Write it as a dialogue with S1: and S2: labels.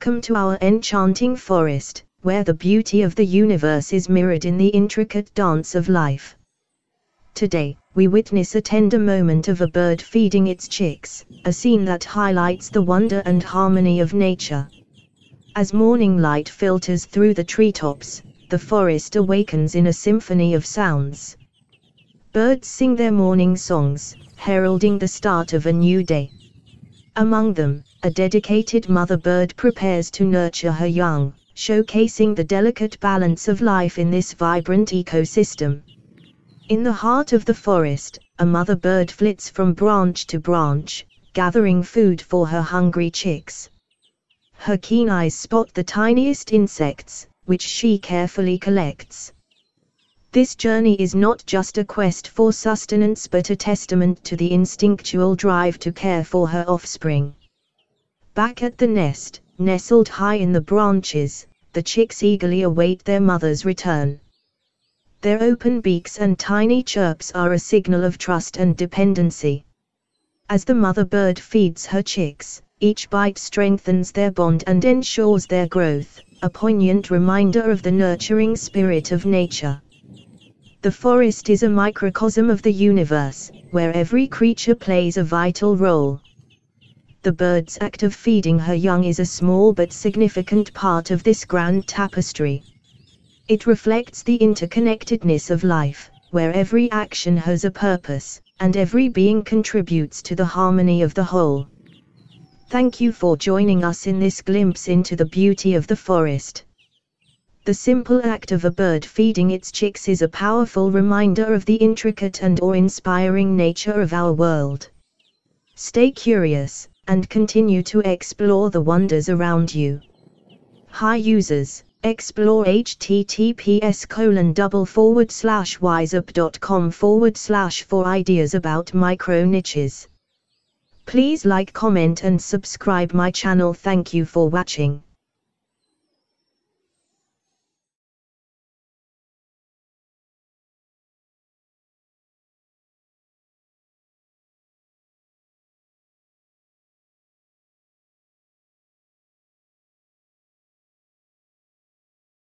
S1: Welcome to our enchanting forest, where the beauty of the universe is mirrored in the intricate dance of life. Today, we witness a tender moment of a bird feeding its chicks, a scene that highlights the wonder and harmony of nature. As morning light filters through the treetops, the forest awakens in a symphony of sounds. Birds sing their morning songs, heralding the start of a new day. Among them, a dedicated mother bird prepares to nurture her young, showcasing the delicate balance of life in this vibrant ecosystem. In the heart of the forest, a mother bird flits from branch to branch, gathering food for her hungry chicks. Her keen eyes spot the tiniest insects, which she carefully collects. This journey is not just a quest for sustenance but a testament to the instinctual drive to care for her offspring. Back at the nest, nestled high in the branches, the chicks eagerly await their mother's return. Their open beaks and tiny chirps are a signal of trust and dependency. As the mother bird feeds her chicks, each bite strengthens their bond and ensures their growth, a poignant reminder of the nurturing spirit of nature. The forest is a microcosm of the universe, where every creature plays a vital role. The bird's act of feeding her young is a small but significant part of this grand tapestry. It reflects the interconnectedness of life, where every action has a purpose, and every being contributes to the harmony of the whole. Thank you for joining us in this glimpse into the beauty of the forest. The simple act of a bird feeding its chicks is a powerful reminder of the intricate and awe-inspiring nature of our world. Stay curious, and continue to explore the wonders around you. Hi users, explore https://WhySERP.com/ for ideas about micro niches. Please like, comment and subscribe my channel. Thank you for watching.